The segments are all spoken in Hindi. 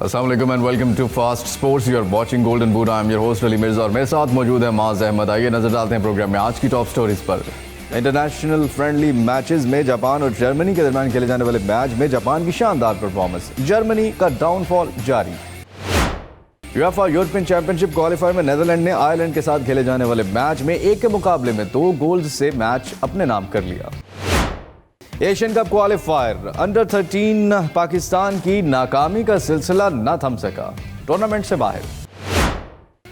अस्सलाम वालेकुम and welcome to Fast Sports. You are watching Golden Boot. I am your host Ali Mirza और मेरे साथ मौजूद है माज अहमद। आइए नजर डालते हैं प्रोग्राम में आज की टॉप स्टोरीज पर। इंटरनेशनल फ्रेंडली मैचेस में जापान और जर्मनी के दरमियान खेले जाने वाले मैच में जापान की शानदार परफॉर्मेंस, जर्मनी का डाउनफॉल जारी। यूएफए यूरोपियन चैंपियनशिप क्वालिफायर में नीदरलैंड ने आयरलैंड के साथ खेले जाने वाले मैच में एक के मुकाबले में 2 गोल्स से मैच अपने नाम कर लिया। Asian cup qualifier under 13 Pakistan की नाकामी का सिलसिला न थम सका, टूर्नामेंट से बाहर।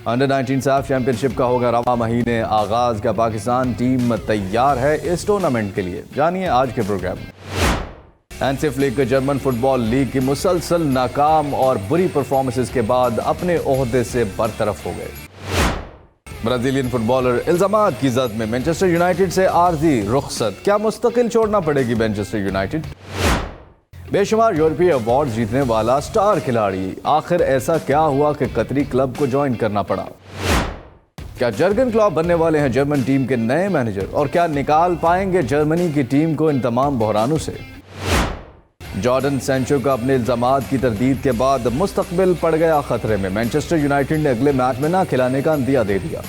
अंडर 19 साफ चैंपियनशिप का होगा रवा महीने आगाज का। पाकिस्तान टीम तैयार है इस टूर्नामेंट के लिए, जानिए आज के प्रोग्राम में। एनसीएफ लीग के जर्मन फुटबॉल लीग की मुसलसल नाकाम और बुरी परफॉर्मेंसेस के बाद अपने ओहदे से बरतरफ हो गए। ब्राजीलियन फुटबॉलर इल्जामात की जद में मैनचेस्टर यूनाइटेड से आर्जी रुखसत, क्या मुस्तकिल छोड़ना पड़ेगी मैनचेस्टर यूनाइटेड। बेशुमार यूरोपीय अवार्ड जीतने वाला स्टार खिलाड़ी, आखिर ऐसा क्या हुआ कि कतरी क्लब को ज्वाइन करना पड़ा। क्या जर्गन क्लॉप बनने वाले हैं जर्मन टीम के नए मैनेजर और क्या निकाल पाएंगे जर्मनी की टीम को इन तमाम बहरानों से। जॉर्डन सैंचो का अपने इल्जामात की तरदीद के बाद मुस्तकबिल पड़ गया खतरे में। मैनचेस्टर यूनाइटेड ने अगले मैच में ना खिलाने का अंदिया दे दिया।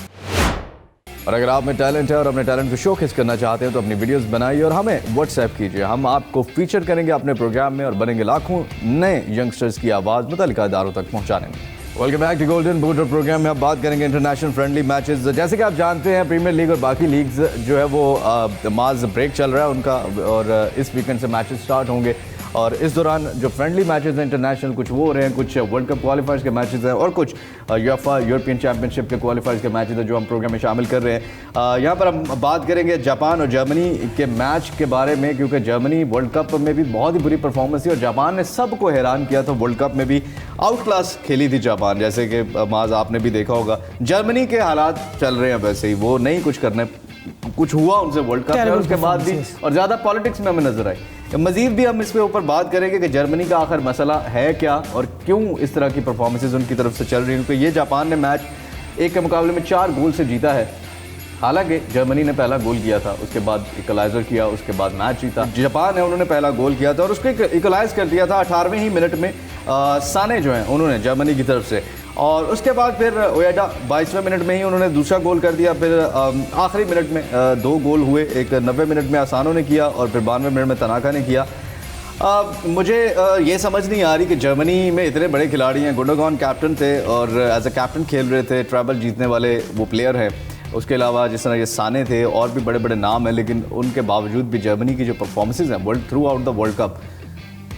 और अगर आप में टैलेंट है और अपने टैलेंट को शोकेस करना चाहते हैं तो अपनी वीडियोस बनाइए और हमें व्हाट्सएप कीजिए। हम आपको फीचर करेंगे अपने प्रोग्राम में और बनेंगे लाखों नए यंगस्टर्स की आवाज़ मुतल्लिका इदारों तक पहुंचाने में। Welcome back to Golden Boot program में अब बात करेंगे इंटरनेशनल फ्रेंडली मैचेस। जैसे कि आप जानते हैं प्रीमियर लीग और बाकी लीग्स जो है वो माज ब्रेक चल रहा है उनका, और इस वीकेंड से मैचेस स्टार्ट होंगे। और इस दौरान जो फ्रेंडली मैचेस हैं इंटरनेशनल, कुछ वो हो रहे हैं, कुछ वर्ल्ड कप क्वालिफायर्स के मैचेस हैं और कुछ यूएफए यूरोपियन चैंपियनशिप के क्वालिफायर्स के मैचेस हैं जो हम प्रोग्राम में शामिल कर रहे हैं। यहाँ पर हम बात करेंगे जापान और जर्मनी के मैच के बारे में, क्योंकि जर्मनी वर्ल्ड कप में भी बहुत ही बुरी परफॉर्मेंस थी और जापान ने सबको हैरान किया था। वर्ल्ड कप में भी आउट क्लास खेली थी जापान, जैसे कि माज आपने भी देखा होगा। जर्मनी के हालात चल रहे हैं वैसे ही, वो नहीं कुछ करने, कुछ हुआ उनसे वर्ल्ड कप में और उसके बाद भी और ज़्यादा पॉलिटिक्स में हमें नजर आई। मजीद भी हम इस पे ऊपर बात करेंगे कि जर्मनी का आखिर मसला है क्या और क्यों इस तरह की परफॉर्मेंसेस उनकी तरफ से चल रही हैं, क्योंकि ये जापान ने मैच एक के मुकाबले में 4 गोल से जीता है। हालांकि जर्मनी ने पहला गोल किया था, उसके बाद इक्वलाइजर किया, उसके बाद मैच जीता। जापान है उन्होंने पहला गोल किया था और उसको इक्वलाइज कर दिया था 18वें ही मिनट में साने जो हैं उन्होंने जर्मनी की तरफ से। और उसके बाद फिर ओएडा 22वें मिनट में ही उन्होंने दूसरा गोल कर दिया। फिर आखिरी मिनट में 2 गोल हुए, एक 90 मिनट में आसानों ने किया और फिर 92 मिनट में तनाका ने किया। मुझे ये समझ नहीं आ रही कि जर्मनी में इतने बड़े खिलाड़ी हैं। गुंडोगान कैप्टन थे और एज अ कैप्टन खेल रहे थे, ट्रैवल जीतने वाले वो प्लेयर हैं। उसके अलावा जिस तरह ये साने थे और भी बड़े बड़े नाम हैं, लेकिन उनके बावजूद भी जर्मनी की जो परफॉर्मेंसेज हैं world through out the world cup,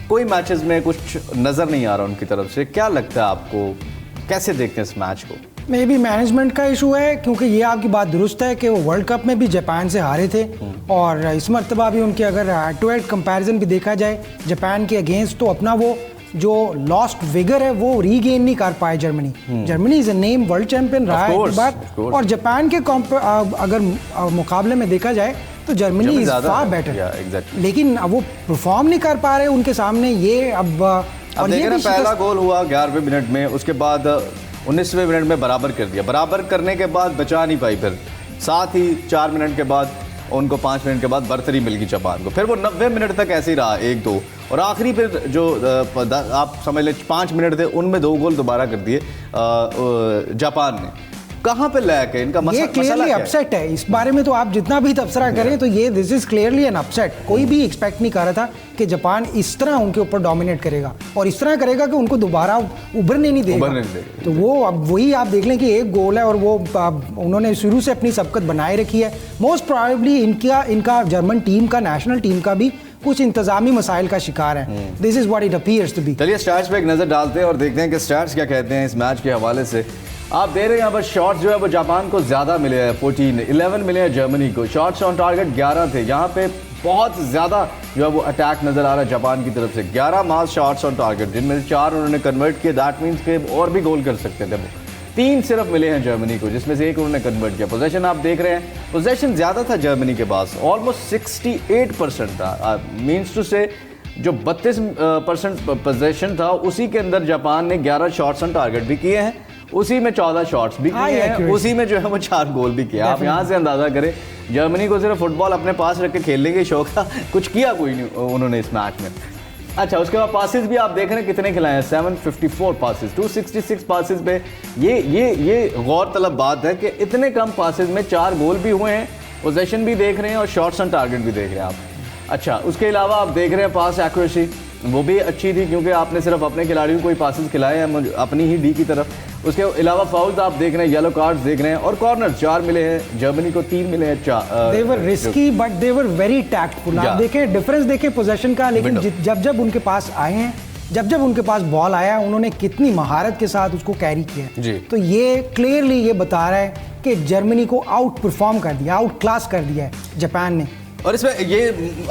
कोई मैचेस में कुछ नज़र नहीं आ रहा उनकी तरफ से। क्या लगता है आपको, कैसे देखते हैं इस मैच को? मे बी मैनेजमेंट का इशू है, क्योंकि ये आपकी बात दुरुस्त है कि वो वर्ल्ड कप में भी जापान से हारे थे और इस मरतबा भी उनके अगर हेड टू हेड कंपैरिजन भी देखा जाए जापान के अगेंस्ट, तो अपना वो जो लॉस्ट विगर है वो रीगेन नहीं कर पाए Germany. Germany is a name world champion रहा है एक बार, और जापान के अगर मुकाबले में देखा जाए तो जर्मनी इज फार बेटर, लेकिन वो परफॉर्म नहीं कर पा रहे उनके सामने। ये अब और देख रहे पहला गोल हुआ 11वें मिनट में, उसके बाद 19वें मिनट में बराबर कर दिया। बराबर करने के बाद बचा नहीं पाई, फिर साथ ही 4 मिनट के बाद उनको 5 मिनट के बाद बर्तरी मिल गई जापान को। फिर वो 90 मिनट तक ऐसे ही रहा 1-2, और आखिरी फिर जो आप समझ लें 5 मिनट थे उनमें 2 गोल दोबारा कर दिए जापान ने। कहाँ पे लैक है इनका? ये क्लियरली अपसेट है। इस बारे में तो आप जितना भी तबसरा करें तो ये this is clearly an upset. कोई भी एक्सपेक्ट नहीं कर रहा था कि जापान इस तरह उनके ऊपर डोमिनेट करेगा और इस तरह करेगा कि उनको दोबारा उभरने नहीं देगा। तो वो अब वही आप देख लें कि 1 गोल है और वो उन्होंने शुरू से अपनी सबकत बनाए रखी है। मोस्ट प्रोबेबली इनका जर्मन टीम का, नेशनल टीम का भी कुछ इंतजामी मसाइल का शिकार है। This is what it appears to be. चलिए स्टैट्स पे एक नजर डालते हैं और देखते हैं कि स्टैट्स क्या कहते हैं इस मैच के हवाले से। आप दे रहे हैं यहाँ पर शॉट्स जो है वो जापान को ज़्यादा मिले हैं, 14, 11 मिले हैं जर्मनी को। शॉट्स ऑन टारगेट 11 थे। यहाँ पे बहुत ज़्यादा जो है वो अटैक नज़र आ रहा है जापान की तरफ से। 11 मास शॉट्स ऑन टारगेट, जिनमें से 4 उन्होंने कन्वर्ट किए। दैट मीन्स के और भी गोल कर सकते थे वो। 3 सिर्फ मिले हैं जर्मनी को, जिसमें से 1 उन्होंने कन्वर्ट किया। पोजेशन आप देख रहे हैं, पोजेशन ज़्यादा था जर्मनी के पास, ऑलमोस्ट 68% था। मीन्स टू से जो 32% पोजेशन था उसी के अंदर जापान ने 11 शॉट्स ऑन टारगेट भी किए हैं, उसी में 14 शॉट्स भी किए हैं, उसी में जो है वो 4 गोल भी किया। आप यहाँ से अंदाजा करें जर्मनी को सिर्फ फुटबॉल अपने पास रख के खेलने के शौक था, कुछ किया कोई नहीं उन्होंने इस मैच में। अच्छा, उसके बाद पासेस भी आप देख रहे हैं कितने खिलाए हैं, 754 पासेस, 266 पासेस पे। ये गौर तलब बात है कि इतने कम पासेस में 4 गोल भी हुए हैं, पोजीशन भी देख रहे हैं और शॉट्स ऑन टारगेट भी देख रहे हैं आप। अच्छा, उसके अलावा आप देख रहे हैं पास एक्यूरेसी वो भी अच्छी थी, क्योंकि आपने सिर्फ अपने खिलाड़ियों को ही पासेस खिलाए हैं अपनी ही डी की तरफ। उसके अलावा फाउल्स आप देख रहे हैं, येलो कार्ड्स देख रहे हैं, और कॉर्नर 4 मिले हैं, जर्मनी को 3 मिले हैं। They were risky but they were very tactful. आप देखें डिफरेंस देखें पोजीशन का, लेकिन जब उनके पास आए हैं, जब उनके पास बॉल आया, उन्होंने कितनी महारत के साथ उसको कैरी किया। तो ये क्लियरली ये बता रहा है कि जर्मनी को आउट परफॉर्म कर दिया, आउट क्लास कर दिया है जापान ने। और इसमें ये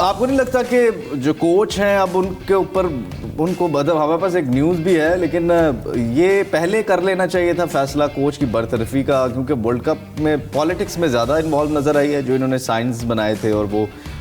आपको नहीं लगता कि जो कोच हैं अब उनके ऊपर उनको मतलब हमारे पास एक न्यूज़ भी है, लेकिन ये पहले कर लेना चाहिए था फैसला कोच की बरतरफी का, क्योंकि वर्ल्ड कप में पॉलिटिक्स में ज़्यादा इन्वॉल्व नज़र आई है। जो इन्होंने साइंस बनाए थे और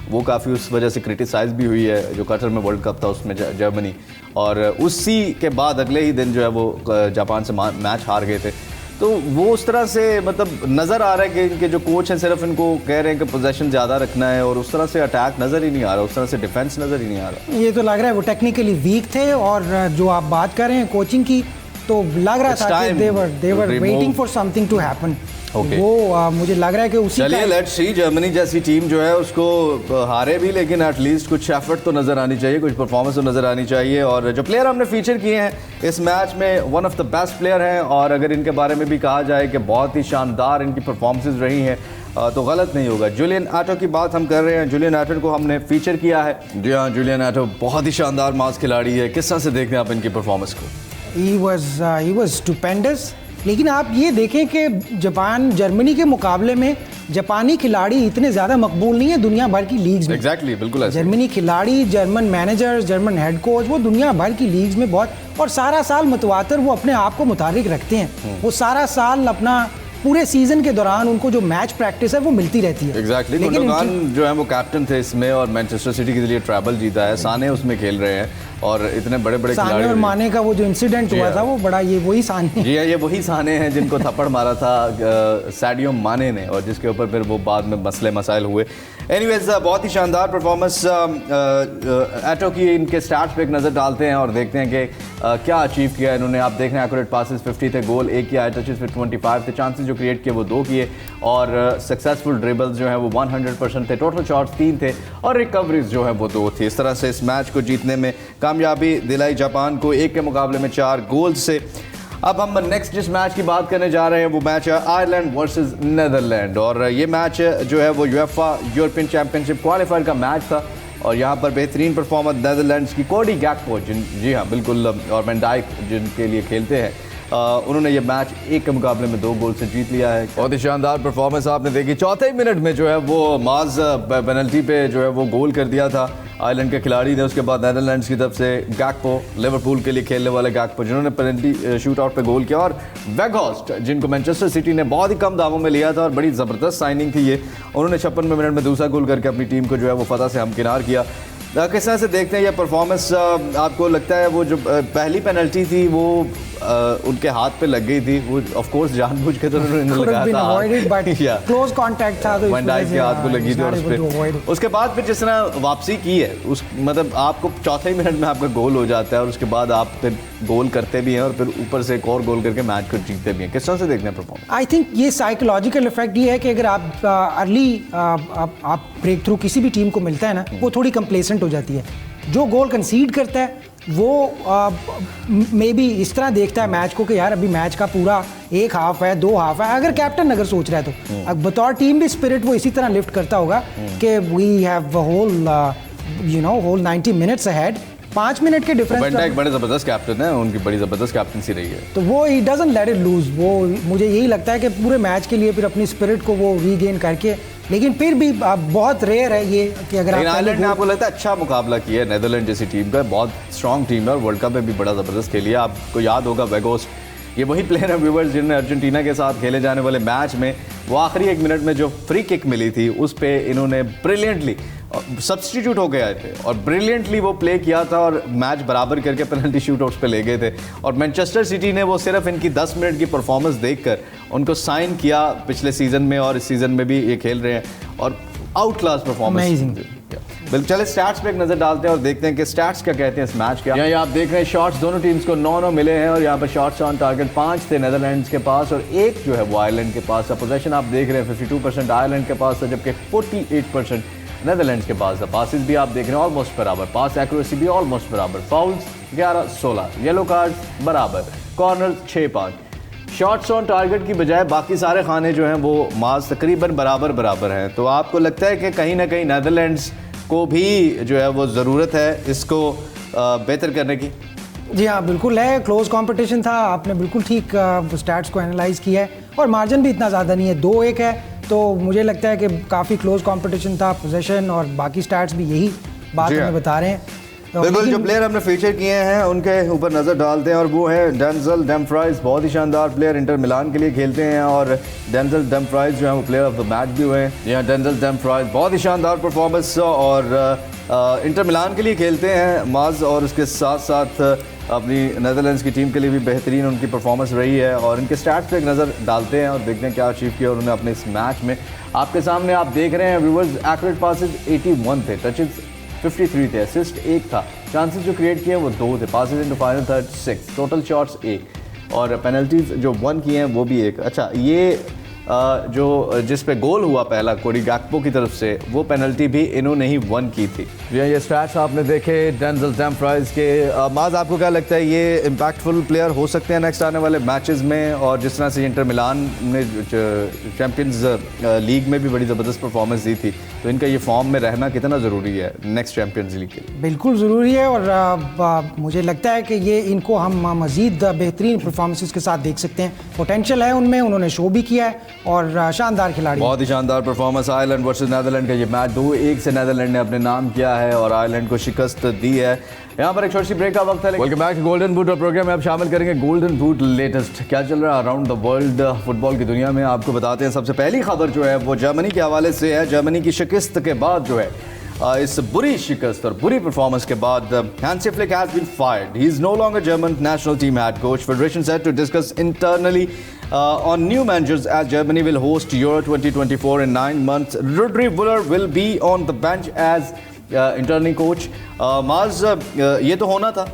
वो काफ़ी उस वजह से क्रिटिसाइज भी हुई है, जो कतर में वर्ल्ड कप था उसमें जर्मनी, और उसी के बाद अगले ही दिन जो है वो जापान से मैच हार गए थे। तो वो उस तरह से मतलब नज़र आ रहा है कि इनके जो कोच हैं सिर्फ इनको कह रहे हैं कि पोजीशन ज़्यादा रखना है, और उस तरह से अटैक नज़र ही नहीं आ रहा, उस तरह से डिफेंस नज़र ही नहीं आ रहा। ये तो लग रहा है वो टेक्निकली वीक थे, और जो आप बात कर रहे हैं कोचिंग की, तो लग रहा था कि they were waiting for something to happen. वो मुझे लग रहा है कि उसी चलिए लेट्स सी, जर्मनी जैसी टीम जो है उसको हारे भी, लेकिन एटलीस्ट कुछ एफर्ट तो नज़र आनी चाहिए, कुछ परफॉर्मेंस तो नज़र आनी चाहिए। और जो प्लेयर हमने फीचर किए हैं इस मैच में, one of the best player हैं, और अगर इनके बारे में भी कहा जाए कि बहुत ही शानदार इनकी परफॉर्मेंसेज रही हैं तो गलत नहीं होगा। जुलियन आटो की बात हम कर रहे हैं, जुलियन आटो को हमने फीचर किया है। जी हाँ, जुलियन आटो बहुत ही शानदार मास खिलाड़ी है। किस तरह से देखते हैं आप इनकी परफॉर्मेंस को? He was stupendous. लेकिन आप ये देखें कि जापान जर्मनी के मुकाबले में जापानी खिलाड़ी इतने ज़्यादा मकबूल नहीं है दुनिया भर की लीग्स में। एग्जैक्टली, बिल्कुल ऐसे। जर्मनी खिलाड़ी, German manager, German head coach, वो दुनिया भर की लीग्स में बहुत, और सारा साल मुतवातर वो अपने आप को मुतारिक रखते हैं। वो सारा साल अपना पूरे सीजन के दौरान उनको जो मैच प्रैक्टिस है वो मिलती रहती है। एग्जैक्टली। गुंडोगान जो है वो कैप्टन थे इसमें, और मैनचेस्टर सिटी के लिए ट्रैवल जीता है। साने उसमें खेल रहे हैं, और इतने बड़े बड़े साने और माने का वो जो इंसिडेंट हुआ था वो बड़ा, ये वही साने। जी हाँ, ये वही साने हैं जिनको थप्पड़ मारा था सैडियो माने ने, और जिसके ऊपर फिर वो बाद में मसले मसाइल हुए। एनीवेज, बहुत ही शानदार परफॉर्मेंस एटो की। इनके स्टैट्स पे एक नज़र डालते हैं और देखते हैं कि क्या अचीव किया इन्होंने। आप देख रहे हैं एक्यूरेट पासेस 50 थे, गोल 1 किया है, टचेस फिर 25 थे, चांसेस जो क्रिएट किए वो 2 किए, और सक्सेसफुल ड्रिबल्स जो है वो 100% थे, टोटल शॉट्स 3 थे, और रिकवरीज जो है वो 2 थी। इस तरह से इस मैच को जीतने में कामयाबी दिलाई जापान को 1 के मुकाबले में 4 गोल से। अब हम नेक्स्ट जिस मैच की बात करने जा रहे हैं वो मैच है आयरलैंड वर्सेस नीदरलैंड, और ये मैच जो है वो यूएफए यूरोपियन चैंपियनशिप क्वालिफायर का मैच था, और यहाँ पर बेहतरीन परफॉर्मर नीदरलैंड्स की कोडी गैक्पो, जी हाँ बिल्कुल, और वैन डाइक जिनके लिए खेलते हैं, उन्होंने ये मैच 1 के मुकाबले में 2 गोल से जीत लिया है। बहुत ही शानदार परफॉर्मेंस आपने देखी। चौथे मिनट में जो है वो माज पेनल्टी पे जो है वो गोल कर दिया था आयरलैंड के खिलाड़ी ने। उसके बाद नीदरलैंड्स की तरफ से गैक्पो, लिवरपूल के लिए खेलने वाले गैक्पो, जिन्होंने पेनल्टी शूट आउट पे गोल किया, और वेगहॉर्स्ट जिनको मैनचेस्टर सिटी ने बहुत ही कम दामों में लिया था, और बड़ी ज़बरदस्त साइनिंग थी ये, उन्होंने 56वें मिनट में दूसरा गोल करके अपनी टीम को जो है वो फतह से हमकिनार किया। किस तरह से देखते हैं ये परफॉर्मेंस? आपको लगता है वो जो पहली पेनल्टी थी वो उनके हाथ पे लग गई थी, वो ऑफ कोर्स जानबूझ के तो उन्होंने लगाया था, क्लोज कांटेक्ट था, तो वैन डाइक के हाथ को लगी थी, और उसके बाद फिर जिस तरह वापसी की है, उस मतलब आपको चौथे मिनट में आपका गोल हो जाता है, और उसके बाद आप फिर गोल करते भी हैं, और फिर ऊपर से एक और गोल करके मैच को जीतते भी हैं। किस तरह से देखते हैं परफॉर्मेंस? आई थिंक ये साइकोलॉजिकल इफेक्ट ये है कि अगर आप अर्ली आप ब्रेक थ्रू किसी भी टीम को मिलता है ना, वो थोड़ी कंप्लेसेंट हो जाती है। जो गोल कंसीड करता है वो मे बी इस तरह देखता है मैच को कि यार अभी मैच का पूरा 1 हाफ है, 2 हाफ है। अगर कैप्टन अगर सोच रहा है तो बतौर टीम भी स्पिरिट वो इसी तरह लिफ्ट करता होगा कि we have whole 90 minutes ahead, 5 minute के डिफरेंस। वैन डाइक बड़े ज़बरदस्त कैप्टन है, उनकी बड़ी ज़बरदस्त कैप्टनसी रही है, तो वो ही डजंट लेट इट लूज। वो मुझे यही लगता है कि पूरे मैच के लिए फिर अपनी स्पिरिट को वो रीगेन करके, लेकिन फिर भी बहुत रेयर है ये कि अगर आयरलैंड ने आपको लगता है अच्छा मुकाबला किया है नीदरलैंड जैसी टीम का, बहुत स्ट्रॉन्ग टीम है, और वर्ल्ड कप में भी बड़ा ज़बरदस्त खेली है। आपको याद होगा वेगोस्ट, ये वही प्लेयर है व्यूवर्स जिन्हें अर्जेंटीना के साथ खेले जाने वाले मैच में वो आखिरी 1 मिनट में जो फ्री किक मिली थी उस पे इन्होंने ब्रिलियंटली सब्स्टिट्यूट हो के आए थे, और ब्रिलियंटली वो प्ले किया था, और मैच बराबर करके पेनल्टी शूट आउट्स पे ले गए थे। और मैनचेस्टर सिटी ने वो सिर्फ इनकी 10 मिनट की परफॉर्मेंस देखकर उनको साइन किया पिछले सीज़न में, और इस सीज़न में भी ये खेल रहे हैं, और आउट क्लास परफॉर्मेंस। Amazing. बिल्कुल, चले स्टैट्स पे एक नजर डालते हैं और देखते हैं कि स्टैट्स क्या कहते हैं इस मैच के। यहाँ आप देख रहे हैं शॉट्स दोनों टीम्स को 9-9 मिले हैं और यहाँ पर शॉट्स ऑन टारगेट 5 थे नेदरलैंड्स के पास और 1 जो है वो आयरलैंड के पास था। पोजीशन आप देख रहे हैं 52% आयरलैंड के पास था जबकि 48% नेदरलैंड्स के पास था। पासिस भी आप देख रहे हैं ऑलमोस्ट बराबर, पास एक्यूरेसी भी ऑलमोस्ट बराबर, फाउल्स 11-16, येलो कार्ड बराबर, कॉर्नर 6-5। शॉट्स ऑन टारगेट की बजाय बाकी सारे खाने जो हैं वो मार्क्स तकरीबन बराबर हैं। तो आपको लगता है कि कहीं ना कहीं नेदरलैंड्स को भी जो है वो ज़रूरत है इसको बेहतर करने की? जी हाँ, बिल्कुल है। क्लोज कंपटीशन था, आपने बिल्कुल ठीक स्टैट्स को एनालाइज किया है और मार्जिन भी इतना ज़्यादा नहीं है, 2-1 है। तो मुझे लगता है कि काफ़ी क्लोज कंपटीशन था। पोजीशन और बाकी स्टैट्स भी यही बात हमें बता रहे हैं। बिल्कुल, जो प्लेयर हमने फीचर किए हैं उनके ऊपर नज़र डालते हैं और वो है डेंजल डमफ्राइज। बहुत ही शानदार प्लेयर, इंटर मिलान के लिए खेलते हैं और डेंजल डमफ्राइज जो है वो प्लेयर ऑफ द मैच भी हुए हैं। यहाँ डेंजल डमफ्राइज बहुत ही शानदार परफॉर्मेंस और इंटर मिलान के लिए खेलते हैं माज, और उसके साथ साथ अपनी नेदरलैंड्स की टीम के लिए भी बेहतरीन उनकी परफॉर्मेंस रही है। और इनके स्टैट्स पे एक नज़र डालते हैं और देखते हैं क्या अचीव किया उन्होंने अपने इस मैच में। आपके सामने आप देख रहे हैं व्यूअर्स, एक्यूरेट पासेस 81 थे, टचेस 53 थे, असिस्ट 1 था, चांसेस जो क्रिएट किए वो 2 थे, passes into final third 6, total shots 1 और पेनल्टीज जो 1 किए हैं वो भी 1। अच्छा, ये जो जिस पे गोल हुआ पहला कोडी गैक्पो की तरफ से, वो पेनल्टी भी इन्होंने ही 1 की थी। ये स्टैट्स आपने देखे डेंजल डमफ्राइज के। माज, आपको क्या लगता है ये इम्पैक्टफुल प्लेयर हो सकते हैं नेक्स्ट आने वाले मैचेस में? और जिस तरह से इंटर मिलान ने चैंपियंस लीग में भी बड़ी ज़बरदस्त परफॉर्मेंस दी थी, तो इनका ये फॉर्म में रहना कितना ज़रूरी है नेक्स्ट चैंपियंस लीग के लिए? बिल्कुल ज़रूरी है और मुझे लगता है कि ये इनको हम मज़ीद बेहतरीन परफॉर्मेंसेस के साथ देख सकते हैं। पोटेंशियल है उनमें, उन्होंने शो भी किया है और शानदार खिलाड़ी, बहुत ही शानदार परफॉर्मेंस। आयरलैंड वर्सेस नेदरलैंड का ये मैच 2-1 से नेदरलैंड ने अपने नाम किया है और आयरलैंड को शिकस्त दी है। यहाँ पर एक छोटी सी ब्रेक का वक्त है। Welcome back to Golden Boot और प्रोग्राम में अब शामिल करेंगे गोल्डन बूट लेटेस्ट क्या चल रहा है अराउंड द वर्ल्ड फुटबॉल की दुनिया में, आपको बताते हैं। सबसे पहली खबर जो है वो जर्मनी के हवाले से है। जर्मनी की शिकस्त के बाद जो है इस बुरी शिकस्त और बुरी परफॉर्मेंस के बाद Hansi Flick has been fired. He is no longer German national team head coach. Federation set to discuss internally on new managers as Germany will host Euro 2024 in 9 months. Rudi Völler will be on the bench as internee coach. माज, ये तो होना था,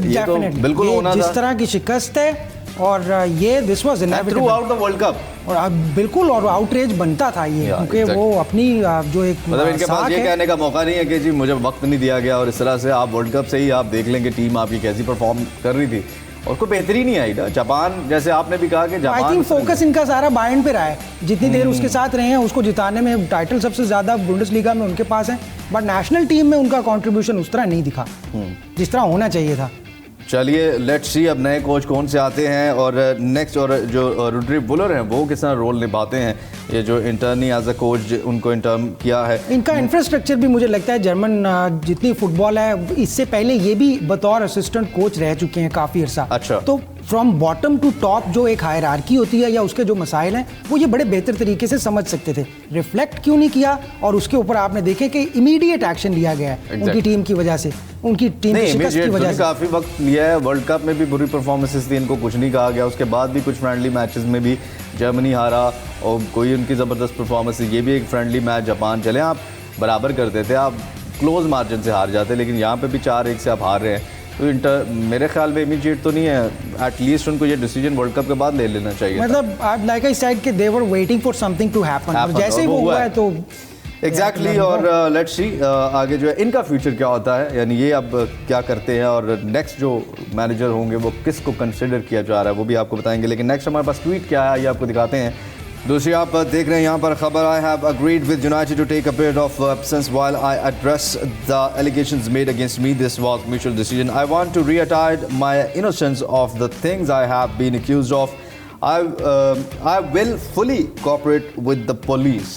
ये तो बिल्कुल होना था। जिस तरह की शिकस्त है और ये this was inevitable through out the world cup, और बिल्कुल और आउटरीच बनता था ये, क्योंकि वो अपनी जो एक मतलब इनके पास ये कहने का मौका नहीं है कि जी मुझे वक्त नहीं दिया गया, और इस तरह से आप वर्ल्ड कप से ही आप देख लेंगे टीम आपकी कैसी परफॉर्म कर रही थी और कोई बेहतरी नहीं आई ना। जापान, जैसे आपने भी कहा कि जापान, आई थिंक फोकस इनका सारा बायर्न पे रहा है। जितनी देर उसके साथ रहे हैं उसको जिताने में, टाइटल सबसे ज़्यादा बुंडेसलीगा में उनके पास है, बट नेशनल टीम में उनका कंट्रीब्यूशन उस तरह नहीं दिखा जिस तरह होना चाहिए था। चलिए लेट्स सी अब नए कोच कौन से आते हैं और नेक्स्ट, और जो रुडी वुलर हैं वो किस तरह रोल निभाते हैं, ये जो इंटर्नी एज अ कोच उनको इंटर्न किया है। इनका इंफ्रास्ट्रक्चर भी मुझे लगता है जर्मन जितनी फुटबॉल है, इससे पहले ये भी बतौर असिस्टेंट कोच रह चुके हैं काफ़ी अर्सा। अच्छा, तो फ्रॉम बॉटम टू टॉप जो एक हायरार्की होती है या उसके जो मसाइल हैं वो ये बड़े बेहतर तरीके से समझ सकते थे। रिफ्लेक्ट क्यों नहीं किया, और उसके ऊपर आपने देखे कि इमीडिएट एक्शन लिया गया है उनकी टीम की वजह से, उनकी टीम की शिकस्त की वजह से। काफ़ी वक्त लिया है, वर्ल्ड कप में भी बुरी परफॉर्मेंसेस थी, इनको कुछ नहीं कहा गया, उसके बाद भी कुछ फ्रेंडली मैचेस में भी जर्मनी हारा और कोई उनकी ज़बरदस्त परफॉर्मेंस, ये भी एक फ्रेंडली मैच जापान, चले आप बराबर करते थे, आप क्लोज मार्जिन से हार जाते, लेकिन यहाँ पे भी 4-1 से आप हार रहे हैं। तो इंटर मेरे ख्याल में इमीडिएट तो नहीं है, एटलीस्ट उनको ये डिसीजन वर्ल्ड कप के बाद ले लेना चाहिए। मतलब लाइक आई सेड कि they were waiting for something to happen, जैसे ही वो हुआ है तो एग्जैक्टली। और लेट्स सी आगे जो है इनका फ्यूचर क्या होता है, यानी ये अब क्या करते हैं और नेक्स्ट जो मैनेजर होंगे वो किसको कंसिडर किया जा रहा है वो भी आपको बताएंगे। लेकिन नेक्स्ट हमारे पास ट्वीट क्या है ये आपको दिखाते हैं। दूसरी आप देख रहे हैं यहाँ पर खबर, I have agreed with United to take a period of absence while I address the allegations made against me, this was mutual decision, I want to reiterate my innocence of the things I have been accused of, I will fully cooperate with the police.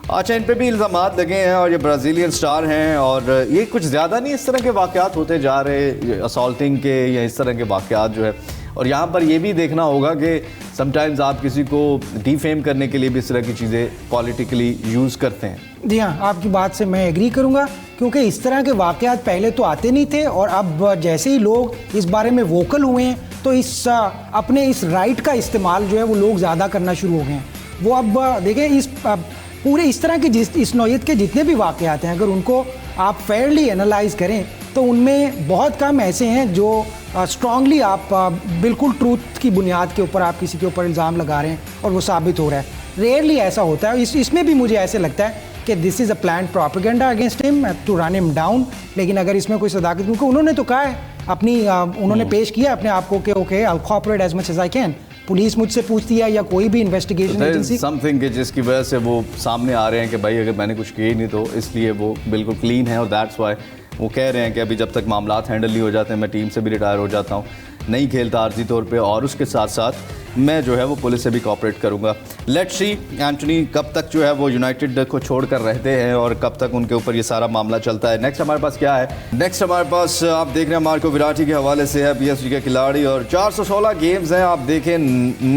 अच्छा, इन पे भी इल्ज़ामात लगे हैं और ये ब्राज़ीलियन स्टार हैं और ये कुछ ज़्यादा नहीं इस तरह के वाक़यात होते जा रहे, असॉल्टिंग के या इस तरह के वाक़यात जो है। और यहाँ पर ये भी देखना होगा कि समटाइम्स आप किसी को डिफेम करने के लिए भी इस तरह की चीज़ें पॉलिटिकली यूज़ करते हैं। जी हाँ, आपकी बात से मैं एग्री करूँगा, क्योंकि इस तरह के वाक़यात पहले तो आते नहीं थे और अब जैसे ही लोग इस बारे में वोकल हुए हैं तो इस अपने इस राइट का इस्तेमाल जो है वो लोग ज़्यादा करना शुरू हो गए हैं। वो अब देखें, इस पूरे इस तरह के इस नौयत के जितने भी वाक़यात हैं, अगर उनको आप फेयरली एनालाइज करें तो उनमें बहुत कम ऐसे हैं जो स्ट्रांगली आप बिल्कुल ट्रूथ की बुनियाद के ऊपर आप किसी के ऊपर इल्ज़ाम लगा रहे हैं और वो साबित हो रहा है। रेयरली ऐसा होता है। इसमें भी मुझे ऐसे लगता है कि this is a planned propaganda against him to run him down. लेकिन अगर इसमें कोई सदाकत, क्योंकि उन्होंने तो कहा है अपनी उन्होंने पेश किया अपने आप को कि okay I will cooperate as much as I can. Police मुझसे पूछती है या कोई भी इन्वेस्टिगेशन एजेंसी समथिंग कि जिसकी वजह से वो सामने आ रहे हैं कि भाई अगर मैंने कुछ किया ही नहीं तो इसलिए वो बिल्कुल क्लीन है, और दैट्स वाई वो कह रहे हैं कि अभी जब तक मामलात हैंडल नहीं हो जाते मैं टीम से भी रिटायर हो जाता हूँ, नहीं खेलता आर्जी तौर पे, और उसके साथ साथ मैं जो है वो पुलिस से भी कोऑपरेट करूँगा। लेट्स सी एंटनी कब तक जो है वो यूनाइटेड को छोड़ कर रहते हैं और कब तक उनके ऊपर ये सारा मामला चलता है। नेक्स्ट हमारे पास क्या है? नेक्स्ट हमारे पास आप देख रहे हैं मार्को विराटी के हवाले से है, PSG के खिलाड़ी, और 416 गेम्स हैं। आप देखें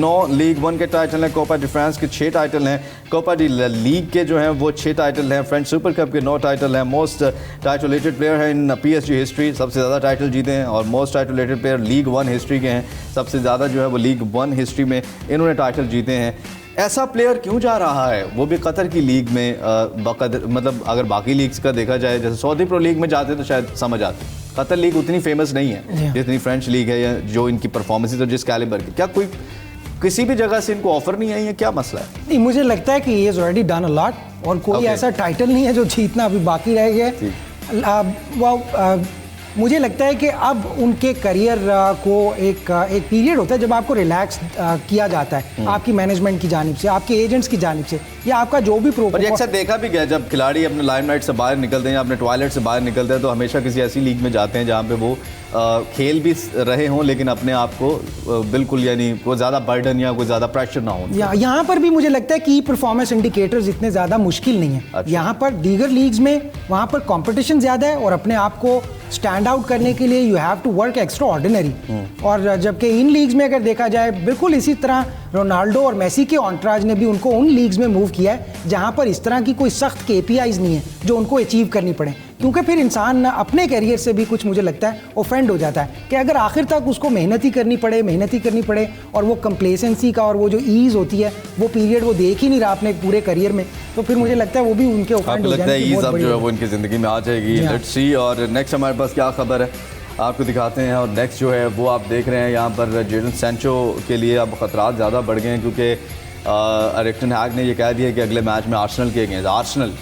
9 लीग 1 के टाइटल हैं, कोपा डी फ्रांस के 6 टाइटल हैं, कोपा डी लीग के जो हैं वो 6 टाइटल हैं, फ्रेंच सुपर कप के 9 टाइटल हैं। मोस्ट टाइटलेटेड प्लेयर है इन PSG हिस्ट्री, सबसे ज़्यादा टाइटल जीते हैं, और मोस्ट टाइटलेटेड प्लेयर लीग 1 हिस्ट्री के हैं, सबसे ज़्यादा जो है वो लीग 1 हिस्ट्री में इन्होंने टाइटल जीते हैं। ऐसा प्लेयर क्यों जा रहा है, वो भी कतर की लीग में? मतलब अगर बाकी लीग्स का देखा जाए, जैसे सऊदी प्रो लीग में जाते तो शायद समझ आते, कतर लीग उतनी फेमस नहीं है जितनी फ्रेंच लीग है, या जो इनकी परफॉर्मेंस और जिस कैलिबर की। क्या कोई किसी भी जगह से इनको ऑफर नहीं आई है, क्या मसला है? नहीं, मुझे लगता है कि he is already done a lot, और कोई ऐसा टाइटल नहीं है जो जीतना अभी बाकी रह गया। मुझे लगता है कि अब उनके करियर को एक पीरियड होता है जब आपको रिलैक्स किया जाता है आपकी मैनेजमेंट की जानिब से, आपके एजेंट्स की जानिब से, या आपका जो भी पर ये अक्सर देखा भी गया जब खिलाड़ी अपने लाइमलाइट से बाहर निकलते हैं या अपने टॉयलेट से बाहर निकलते हैं तो हमेशा किसी ऐसी लीग में जाते हैं जहाँ पे वो खेल भी रहे हों लेकिन अपने आप को बिल्कुल यानी कोई ज़्यादा बर्डन या कोई ज़्यादा प्रेशर ना हो। यहाँ पर भी मुझे लगता है कि परफॉर्मेंस इंडिकेटर्स इतने ज़्यादा मुश्किल नहीं है। अच्छा। यहाँ पर दीगर लीग्स में वहाँ पर कंपटीशन ज़्यादा है और अपने आप को स्टैंड आउट करने के लिए you have to work extraordinary. और जबकि इन लीग्स में अगर देखा जाए बिल्कुल इसी तरह रोनाल्डो और मेसी के ऑन्ट्राज ने भी उनको उन लीग्स में मूव किया है जहाँ पर इस तरह की कोई सख्त KPIs नहीं है जो उनको अचीव करनी पड़े, क्योंकि फिर इंसान अपने कैरियर से भी कुछ मुझे लगता है ऑफेंड हो जाता है कि अगर आखिर तक उसको मेहनत ही करनी पड़े और वो कंप्लेसेंसी का और वो जो ईज़ होती है वो पीरियड वो देख ही नहीं रहा अपने पूरे करियर में, तो फिर मुझे लगता है वो भी उनके ऑफेंड हो जाएंगे। ईज़ अब जो है वो इनकी ज़िंदगी में आ जाएगी। Let's see. और नेक्स्ट हमारे पास क्या खबर है आपको दिखाते हैं। और नेक्स्ट जो है वो आप देख रहे हैं यहाँ पर जेडन सैंचो के लिए अब ख़तरात ज़्यादा बढ़ गए हैं क्योंकि एरिक टेन हैग ने ये कह दिया कि अगले मैच में आर्सेनल के अगेंस्ट आर्सेनल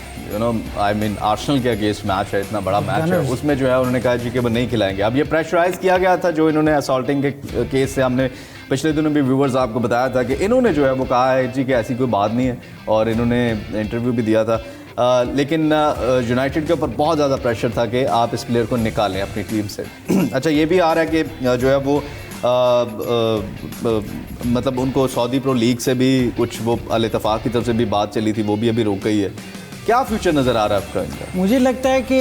के अगेंस्ट मैच है, इतना बड़ा मैच है, उसमें जो है उन्होंने कहा जी कि वो नहीं खिलाएंगे। अब ये प्रेशराइज़ किया गया था जो इन्होंने असॉल्टिंग के केस से, हमने पिछले दिनों भी व्यूवर्स आपको बताया था कि इन्होंने जो है वो कहा है जी कि ऐसी कोई बात नहीं है, और इन्होंने इंटरव्यू भी दिया था। लेकिन यूनाइटेड के ऊपर बहुत ज़्यादा प्रेशर था कि आप इस प्लेयर को निकालें अपनी टीम से। अच्छा, ये भी आ रहा है कि जो है वो मतलब उनको सऊदी प्रो लीग से भी कुछ वो अल इत्तेफाक की तरफ से भी बात चली थी, वो भी अभी रुक गई है। क्या फ्यूचर नज़र आ रहा है आपका इनका? मुझे लगता है कि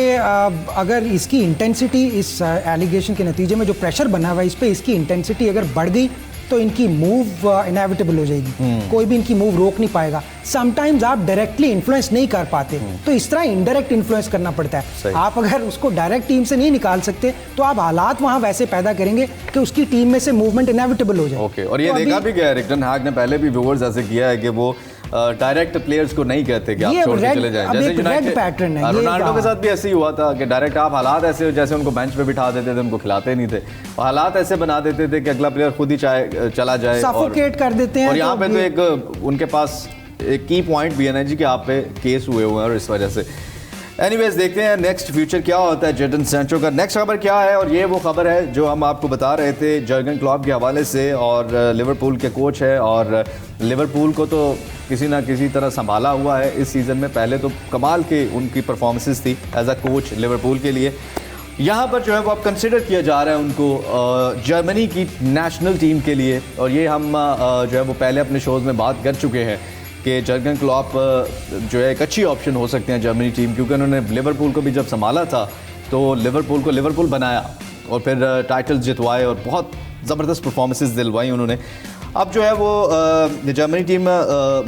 अगर इसकी इंटेंसिटी इस एलिगेशन के नतीजे में जो प्रेशर बना हुआ है इस पर इसकी इंटेंसिटी अगर बढ़ गई तो इनकी मूव इनएविटेबल हो जाएगी, कोई भी इनकी मूव रोक नहीं पाएगा। समटाइम्स आप डायरेक्टली इन्फ्लुएंस नहीं कर पाते तो इस तरह इनडायरेक्ट इन्फ्लुएंस करना पड़ता है। आप अगर उसको डायरेक्ट टीम से नहीं निकाल सकते तो आप हालात वहां वैसे पैदा करेंगे कि उसकी टीम में से मूवमेंट इनएविटेबल हो जाए। ओके, और ये देखा भी गया एरिक टेन हैग ने पहले भी व्यूअर्स ऐसे किया है कि वो डायरेक्ट प्लेयर्स को नहीं कहते कि आप छोड़ के चले जाएं, जैसे यूनाइटेड पैटर्न है। रोनाल्डो के साथ भी ऐसे ही हुआ था कि डायरेक्ट आप हालात ऐसे जैसे उनको बेंच पे बिठा देते थे, उनको खिलाते नहीं थे, और हालात ऐसे बना देते थे कि अगला प्लेयर खुद ही चाहे चला जाए, सफोकेट कर देते हैं। और यहाँ पे तो एक उनके पास एक की पॉइंट भी है ना जी कि आप पे केस हुए हुए हैं और इस वजह से। एनीवेज, देखते हैं नेक्स्ट फ्यूचर क्या होता है जेडन सैंचो का। नेक्स्ट खबर क्या है, और ये वो खबर है जो हम आपको बता रहे थे जर्गन क्लॉप के हवाले से, और लिवरपूल के कोच है, और लिवरपूल को तो किसी ना किसी तरह संभाला हुआ है इस सीज़न में। पहले तो कमाल की उनकी परफॉर्मेंसेस थी एज अ कोच लिवरपूल के लिए। यहाँ पर जो है वो अब कंसिडर किया जा रहा है उनको जर्मनी की नेशनल टीम के लिए, और ये हम जो है वो पहले अपने शोज़ में बात कर चुके हैं कि जर्गन क्लॉप जो है एक अच्छी ऑप्शन हो सकते हैं जर्मनी टीम, क्योंकि उन्होंने लिवरपूल को भी जब संभाला था तो लिवरपूल को लिवरपूल बनाया और फिर टाइटल्स जितवाए और बहुत ज़बरदस्त परफॉर्मेंसेस दिलवाई उन्होंने। अब जो है वो जर्मनी टीम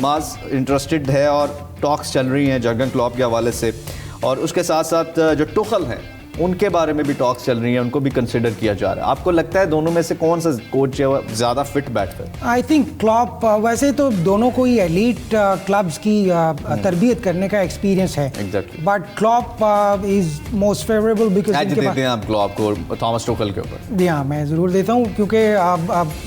मास इंटरेस्टेड है और टॉक्स चल रही हैं जर्गन क्लॉप के हवाले से, और उसके साथ साथ जो टुखल हैं उनके बारे में भी टॉक्स चल रही हैं, उनको भी कंसिडर किया जा रहा है। आपको लगता है दोनों में से कौन सा कोच है ज़्यादा फिट बैठता है? आई थिंक क्लॉप, वैसे तो दोनों को ही एलीट क्लब्स की तरबियत करने का एक्सपीरियंस है, Exactly. But Klopp is most favourable because आज देते हैं आप क्लॉप को थॉमस टुखल के ऊपर। जी हाँ, मैं ज़रूर देता हूँ क्योंकि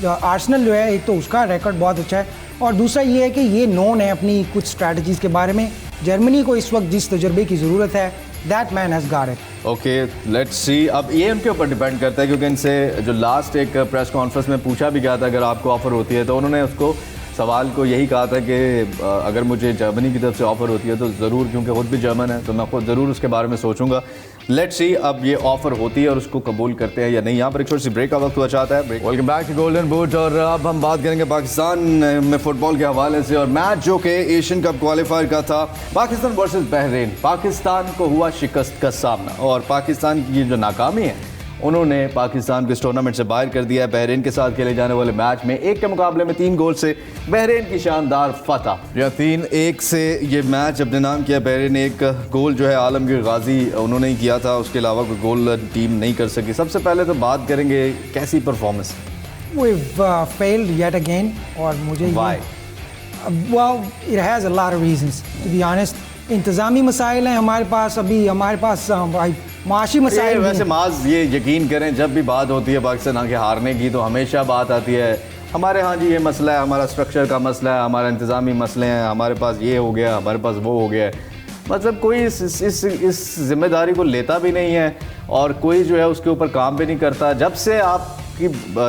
आर्सेनल जो है, एक तो उसका रिकॉर्ड बहुत अच्छा है और दूसरा ये है कि ये नोन है अपनी कुछ स्ट्रैटेजीज़ के बारे में। जर्मनी को इस वक्त जिस तजुर्बे की ज़रूरत है, that man has got it. Okay, let's see. अब ये उनके ऊपर डिपेंड करता है क्योंकि इनसे जो लास्ट एक प्रेस कॉन्फ्रेंस में पूछा भी गया था अगर आपको ऑफ़र होती है, तो उन्होंने उसको सवाल को यही कहा था कि अगर मुझे जर्मनी की तरफ से ऑफ़र होती है तो ज़रूर, क्योंकि खुद भी जर्मन है तो मैं खुद ज़रूर उसके बारे में सोचूंगा। लेट्स सी अब ये ऑफ़र होती है और उसको कबूल करते हैं या नहीं। यहाँ पर एक छोटी सी ब्रेक का वक्त हुआ चाहता है। Welcome back to Golden Boot और अब हम बात करेंगे पाकिस्तान में फ़ुटबॉल के हवाले से और मैच जो कि एशियन कप क्वालिफायर का था, पाकिस्तान वर्सेस बहरीन। पाकिस्तान को हुआ शिकस्त का सामना और पाकिस्तान की जो नाकामी है उन्होंने पाकिस्तान को इस टूर्नामेंट से बाहर कर दिया है। बहरीन के साथ खेले जाने वाले मैच में 1 के मुकाबले में 3 गोल से बहरीन की शानदार फतह। या 3-1 से ये मैच अपने नाम किया बहरीन। एक गोल जो है आलमगीर गाजी उन्होंने ही किया था, उसके अलावा कोई गोल टीम नहीं कर सकी। सबसे पहले तो बात करेंगे कैसी performance? We've failed yet again और मुझे Why? well it has a lot of reasons to be honest। इंतज़ामी मसाइल हैं हमारे पास, अभी हमारे पास माशी मसाइल भी वैसे हैं। माज ये यकीन करें जब भी बात होती है पाकिस्तान के हारने की तो हमेशा बात आती है हमारे यहाँ जी ये मसला है, हमारा स्ट्रक्चर का मसला है, हमारा इंतज़ामी मसले हैं, हमारे पास ये हो गया, हमारे पास वो हो गया है। मतलब कोई इस जिम्मेदारी को लेता भी नहीं है और कोई जो है उसके ऊपर काम भी नहीं करता। जब से आपकी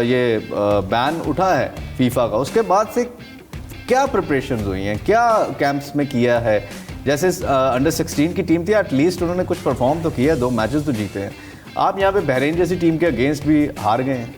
ये बैन उठा है फीफा का, उसके बाद से क्या प्रिपरेशंस हुई हैं, क्या कैंप्स में किया है? जैसे अंडर 16 की टीम थी, एटलीस्ट उन्होंने कुछ परफॉर्म तो किया, 2 मैचेस तो जीते हैं। आप यहाँ पे बहरीन जैसी टीम के अगेंस्ट भी हार गए हैं।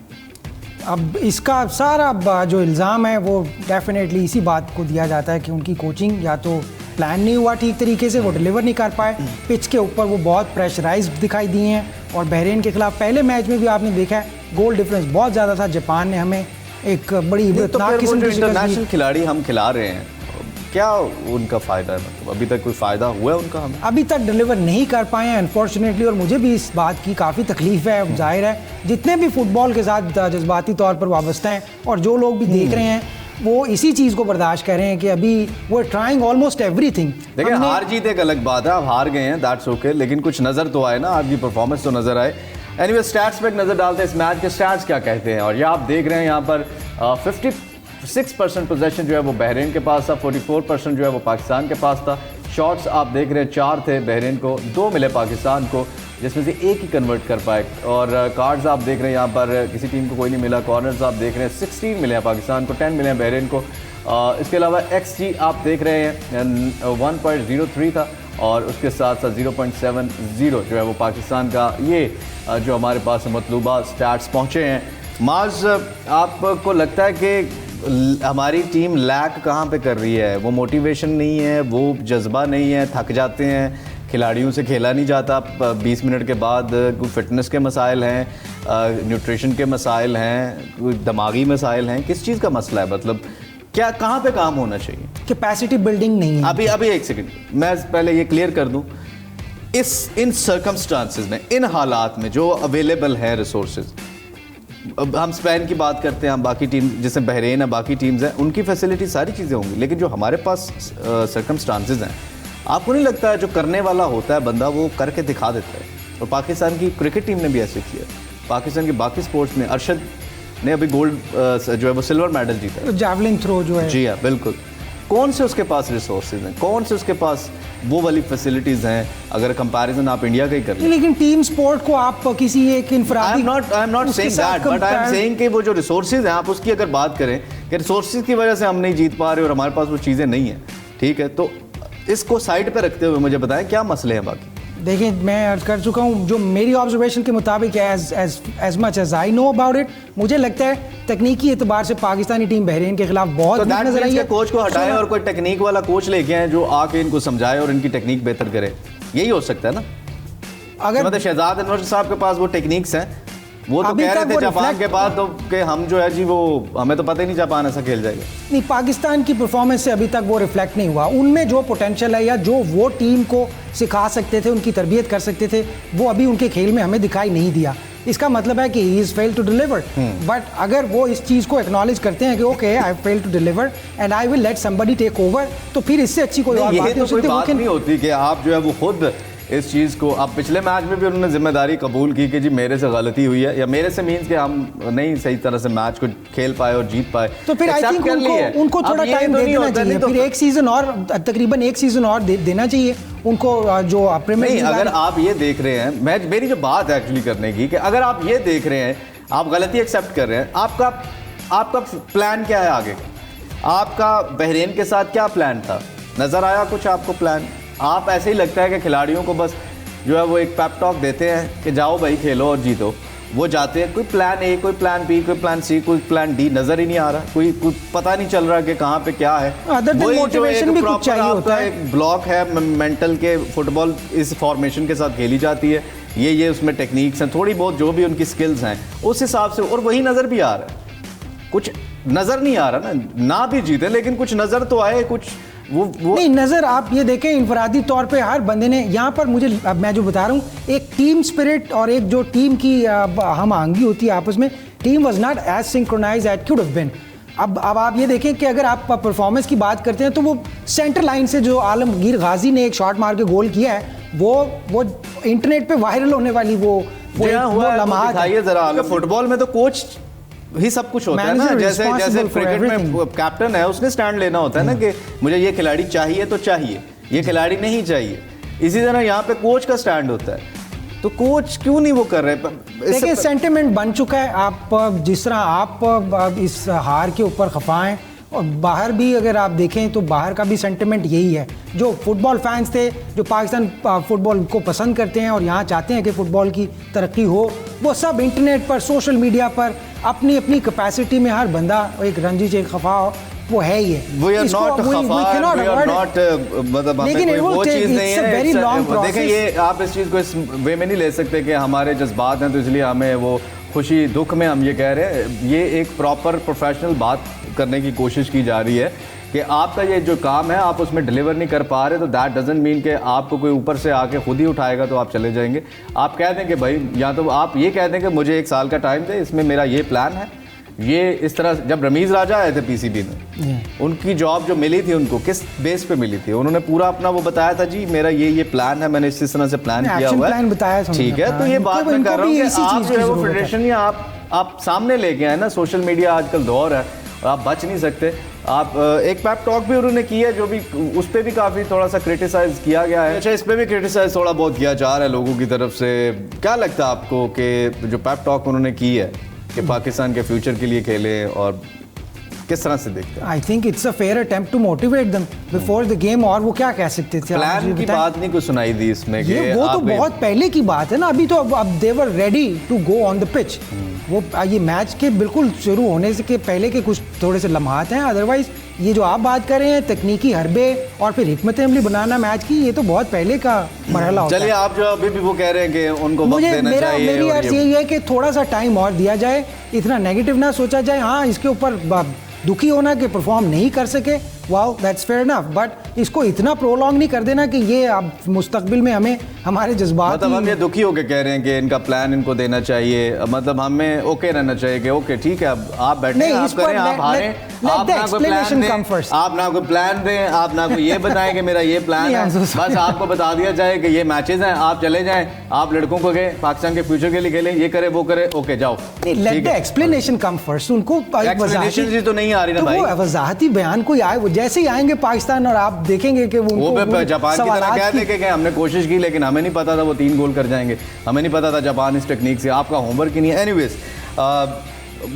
अब इसका सारा जो इल्ज़ाम है वो डेफिनेटली इसी बात को दिया जाता है कि उनकी कोचिंग या तो प्लान नहीं हुआ ठीक तरीके से, वो डिलीवर नहीं कर पाए। पिच के ऊपर वो बहुत प्रेशराइज्ड दिखाई दिए हैं और बहरीन के खिलाफ पहले मैच में भी आपने देखा है गोल डिफरेंस बहुत ज़्यादा था। जापान ने हमें एक बड़ी इबरतनाक किस्म की शिकस्त दी। इंटरनेशनल खिलाड़ी हम खिला रहे हैं, क्या उनका फ़ायदा है? मतलब अभी तक कोई फ़ायदा हुआ है उनका? हमें अभी तक डिलीवर नहीं कर पाए हैं अनफॉर्चुनेटली और मुझे भी इस बात की काफ़ी तकलीफ है। जाहिर है जितने भी फुटबॉल के साथ जज्बाती तौर पर वाबस्ता हैं और जो लोग भी देख रहे हैं वो इसी चीज़ को बर्दाश्त कर रहे हैं कि अभी वो ट्राइंग ऑलमोस्ट एवरीथिंग। देखिए हार जीत एक अलग बात है, आप हार गए हैं, दैट्स ओके, लेकिन कुछ नज़र तो आए ना, आपकी परफॉर्मेंस तो नज़र आए। एनीवे स्टैट्स पे एक नज़र डालते हैं, इस मैच के स्टैट्स क्या कहते हैं। और ये आप देख रहे हैं यहाँ पर 56% पोजेशन जो है वो बहरीन के पास था, 44% जो है वो पाकिस्तान के पास था। शॉट्स आप देख रहे हैं 4 थे बहरीन को, 2 मिले पाकिस्तान को, जिसमें से 1 ही कन्वर्ट कर पाए। और कार्ड्स आप देख रहे हैं यहाँ पर किसी टीम को कोई नहीं मिला। कॉर्नर्स आप देख रहे हैं 16 मिले हैं पाकिस्तान को, 10 मिले हैं बहरीन को। इसके अलावा XG आप देख रहे हैं 1.03 था और उसके साथ साथ 0.70 जो है वो पाकिस्तान का। ये जो हमारे पास मतलूबा स्टैट्स पहुँचे हैं। माज, आपको लगता है कि हमारी टीम लैक कहाँ पे कर रही है? वो मोटिवेशन नहीं है, वो जज्बा नहीं है, थक जाते हैं, खिलाड़ियों से खेला नहीं जाता 20 मिनट के बाद, कोई फिटनेस के मसाइल हैं, न्यूट्रिशन के मसाइल हैं, कोई दिमागी मसाइल हैं, किस चीज़ का मसला है? मतलब क्या कहाँ पे काम होना चाहिए? कैपेसिटी बिल्डिंग नहीं है। अभी एक सेकंड, मैं पहले ये क्लियर कर दूँ, इन सर्कमस्टांसिस में, इन हालात में जो अवेलेबल हैं रिसोर्सेज, अब हम स्पेन की बात करते हैं, हम बाकी टीम जैसे बहरीन है, बाकी टीम्स हैं, उनकी फैसिलिटी सारी चीज़ें होंगी, लेकिन जो हमारे पास सर्कमस्टांसेस हैं, आपको नहीं लगता है जो करने वाला होता है बंदा वो करके दिखा देता है? और पाकिस्तान की क्रिकेट टीम ने भी ऐसे किया, पाकिस्तान की बाकी स्पोर्ट्स में अरशद ने अभी गोल्ड जो है वो सिल्वर मेडल जीता है, जैवलिन थ्रो जो है। जी हाँ बिल्कुल। कौन से उसके पास रिसोर्सेज हैं, कौन से उसके पास वो वाली फैसिलिटीज़ हैं? अगर कंपैरिजन आप इंडिया का ही कर लें, लेकिन टीम स्पोर्ट को आप किसी एक इंफरादी I am not saying that, but I am saying कि वो जो रिसोर्सेज हैं, आप उसकी अगर बात करें कि रिसोर्सेज की वजह से हम नहीं जीत पा रहे और हमारे पास वो चीज़ें नहीं हैं, ठीक है, तो इसको साइड पे रखते हुए मुझे बताएं क्या मसले हैं बाकी। देखिए मैं अर्ज कर चुका हूँ, जो मेरी ऑब्जर्वेशन के मुताबिक as much as I know about it, मुझे लगता है तकनीकी एतबार से पाकिस्तानी टीम बहरीन के खिलाफ बहुत तो वीक नजर आई है। कोच को हटाए और कोई टेक्निक वाला कोच लेके आए जो आके इनको समझाए और इनकी टेक्निक बेहतर करे, यही हो सकता है ना? अगर मतलब शहजाद अनवर साहब के पास वो टेक्निक्स हैं, वो तो अभी कह रहे तक थे वो जापान reflect- के बाद तो कि हम जो है जी वो हमें तो पता ही नहीं जापान ऐसा खेल जाएगा। नहीं, पाकिस्तान की परफॉर्मेंस से अभी तक वो रिफ्लेक्ट नहीं हुआ। उनमें जो पोटेंशियल है या जो वो टीम को सिखा सकते थे, उनकी तरबियत कर सकते थे, वो अभी उनके खेल में हमें दिखाई नहीं दिया। इसका मतलब है कि he is fail to deliver. But अगर वो इस चीज़ को एक्नॉलेज करते हैं कि okay I fail to deliver and I will let somebody take over, तो फिर इससे अच्छी कोई और ये बात तो नहीं हो कोई सकती। बात नहीं होती कि आप जो है वो खुद इस चीज़ को, अब पिछले मैच में भी उन्होंने जिम्मेदारी कबूल की कि जी मेरे से गलती हुई है, या मेरे से मीन्स कि हम नहीं सही तरह से मैच को खेल पाए और जीत पाए, तो फिर आई थिंक उनको थोड़ा टाइम दे देना चाहिए, फिर एक सीजन और, तकरीबन एक सीजन और देना चाहिए उनको जो प्रीमियर नहीं। अगर आप ये देख रहे हैं, मैं मेरी जो बात है एक्चुअली करने की, कि अगर आप ये देख रहे हैं, आप गलती एक्सेप्ट कर रहे हैं, आपका प्लान क्या है आगे? आपका बहरीन के साथ क्या प्लान था? नजर आया कुछ आपको प्लान? आप ऐसे ही लगता है कि खिलाड़ियों को बस जो है वो एक पेप टॉक देते हैं कि जाओ भाई खेलो और जीतो, वो जाते हैं, कोई प्लान ए, कोई प्लान बी, कोई प्लान सी, कोई प्लान डी नजर ही नहीं आ रहा, कोई पता नहीं चल रहा कि कहाँ पे क्या है। वही मोटिवेशन भी कुछ चाहिए होता है। एक ब्लॉक है मेंटल के, फुटबॉल इस फॉर्मेशन के साथ खेली जाती है, ये उसमें टेक्निक्स हैं, थोड़ी बहुत जो भी उनकी स्किल्स हैं उस हिसाब से, और वही नज़र भी आ रहा है। कुछ नज़र नहीं आ रहा ना भी जीते लेकिन कुछ नज़र तो आए, कुछ वो नहीं नज़र। आप ये देखें इनफरादी तौर पे हर बंदे ने यहाँ पर, मुझे अब मैं जो बता रहा हूँ, एक टीम स्पिरिट और एक जो टीम की हम आहंगी होती है आपस में, team was not as synchronise at could have been. अब आप ये देखें कि अगर आप परफॉर्मेंस की बात करते हैं तो वो सेंटर लाइन से जो आलमगीर गाजी ने एक शॉट मार के गोल किया है, वो इंटरनेट पे वायरल होने वाली वो लम्हा है। जरा अगर फुटबॉल में तो कोच ही सब कुछ होता है ना, जैसे क्रिकेट में कैप्टन है, उसने स्टैंड लेना होता है ना कि मुझे ये खिलाड़ी चाहिए तो चाहिए, ये खिलाड़ी नहीं चाहिए। इसी तरह यहाँ पे कोच का स्टैंड होता है, तो कोच क्यों नहीं वो कर रहे? देखिए सेंटिमेंट बन चुका है। आप जिस तरह आप इस हार के ऊपर खफा हैं, और बाहर भी अगर आप देखें तो बाहर का भी सेंटिमेंट यही है। जो फुटबॉल फैंस थे, जो पाकिस्तान फुटबॉल को पसंद करते हैं और यहाँ चाहते हैं कि फ़ुटबॉल की तरक्की हो, वो सब इंटरनेट पर, सोशल मीडिया पर अपनी अपनी कैपेसिटी में हर बंदा एक रंजिश, एक खफा वो है ही है। देखें ये आप इस चीज़ को इस वे में नहीं ले सकते कि हमारे जज्बात हैं तो इसलिए हमें वो खुशी दुख में हम ये कह रहे हैं। ये एक प्रॉपर प्रोफेशनल बात करने की कोशिश की जा रही है कि आपका ये जो काम है आप उसमें डिलीवर नहीं कर पा रहे, तो दैट डजंट मीन कि आपको कोई ऊपर से आके खुद ही उठाएगा तो आप चले जाएंगे। आप कह दें कि भाई, या तो आप ये कह दें कि मुझे 1 साल का टाइम दे, इसमें मेरा ये प्लान है। ये इस तरह जब रमीज़ राजा आए थे पीसीबी में, उनकी जॉब जो मिली थी उनको किस बेस पे मिली थी? उन्होंने पूरा अपना वो बताया था, जी मेरा ये प्लान है, मैंने इस तरह से प्लान किया हुआ है, ठीक है। तो ये बात मैं कर रहा हूँ कि आप जो है वो फेडरेशन या आप सामने लेके आए ना। सोशल मीडिया आजकल दौर है और आप बच नहीं सकते। आप एक पेप टॉक भी उन्होंने की है, जो भी उस पर भी काफ़ी थोड़ा सा क्रिटिसाइज किया गया है। अच्छा, इस पर भी क्रिटिसाइज थोड़ा बहुत किया जा रहा है लोगों की तरफ से। क्या लगता है आपको कि जो पेप टॉक उन्होंने की है कि पाकिस्तान के फ्यूचर के लिए खेलें, और किस तरह से देखते हैं? I think it's a fair attempt to motivate them before the game. और वो क्या कह सकते थे? प्लान की बात नहीं कुछ सुनाई दी इसमें, ये वो तो बहुत पहले की बात है ना। अभी तो अब they were ready to go on the pitch. वो ये मैच के बिल्कुल शुरू होने से के पहले के कुछ थोड़े से लम्हात हैं। अदरवाइज ये जो आप बात कर रहे हैं तकनीकी हरबे और फिर हिकमत अमली बनाना मैच की, ये तो बहुत पहले का मरहला होता है। चलिए, आप जो अभी भी वो कह रहे हैं कि उनको वक्त देना चाहिए, मेरी अर्ज यही है कि थोड़ा सा टाइम और दिया जाए, इतना नेगेटिव ना सोचा जाए। हाँ, इसके ऊपर दुखी होना कि परफॉर्म नहीं कर सके, wow that's fair enough, but इसको इतना प्रोलॉन्ग नहीं कर देना कि ये अब मुस्तकबिल में हमें हमारे जज्बात, मतलब हम ये दुखी होकर कह रहे हैं कि इनका प्लान इनको देना चाहिए, मतलब हमें ओके रहना चाहिए कि ओके ठीक है, अब आप बैठे, आप करें, आप हारें, आप ना कोई प्लान दें, आप ना कोई प्लान दें, आप ना कोई ये बताएं कि मेरा ये प्लान है, बस आपको बता दिया जाए कि ये मैचेस हैं, आप चले जाएं, आप लड़कों को गए पाकिस्तान के फ्यूचर के लिए खेलें, ये करे वो करे, ओके जाओ। Let the explanation come first. उनको एक्सप्लेनेशन तो नहीं आ रही ना भाई, वजाहती बयान कोई आए, जैसे ही आएंगे पाकिस्तान और आप देखेंगे कि वो जापान की तरह कह देंगे कि हमने कोशिश की लेकिन हमें नहीं पता था वो 3 गोल कर जाएंगे, हमें नहीं पता था जापान इस टेक्निक से, आपका होमवर्क ही नहीं है। एनीवेज,